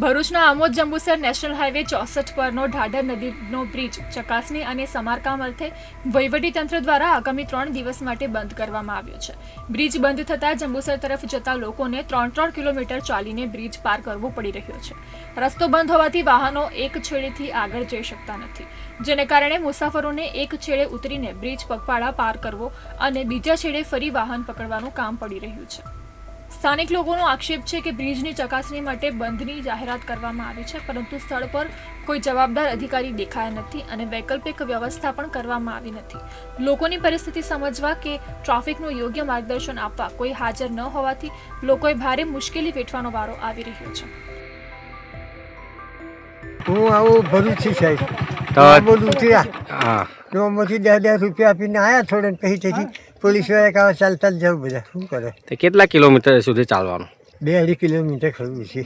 ભરૂચના Amod Jambusar national highway 64 પરનો ઢાઢર નદીનો બ્રિજ ચકાસણી અને સમારકામ અર્થે વહીવટીતંત્ર દ્વારા આગામી 3 દિવસ માટે બંધ કરવામાં આવ્યો છે. બ્રિજ બંધ થતાં જંબુસર તરફ જતા લોકોને 3 કિલોમીટર ચાલીને બ્રિજ પાર કરવો પડી રહ્યો છે. રસ્તો બંધ હોવાથી વાહનો એક છેડેથી આગળ જઈ શકતા નથી, જેને કારણે મુસાફરોને એક છેડે ઉતરીને બ્રિજ પગપાળા પાર કરવો અને બીજા છેડે ફરી વાહન પકડવાનું કામ પડી રહ્યું છે. સ્થાનિક લોકોનો આક્ષેપ છે કે બ્રિજની ચકાસણી માટે બંધની જાહેરાત કરવામાં આવી છે, પરંતુ સ્થળ પર કોઈ જવાબદાર અધિકારી દેખાયા નથી અને વૈકલ્પિક વ્યવસ્થા પણ કરવામાં આવી નથી. લોકોની પરિસ્થિતિ સમજવા કે ટ્રાફિકનું યોગ્ય માર્ગદર્શન આપવા કોઈ હાજર ન હોવાથી લોકોએ ભારે મુશ્કેલી વેઠવાનો વારો આવી રહ્યો છે. હું આવું ભરૂચથી સાહેબ તો બોલું ઉતર્યા હા તો આમાંથી 10 રૂપિયા આપીને આવ્યા થોડે પછી તેથી પોલીસ વાળા કાં ચાલતા જ જવું બધા શું કરે. તો કેટલા કિલોમીટર સુધી ચાલવાનું? 2-2.5 કિલોમીટર ખરું છે.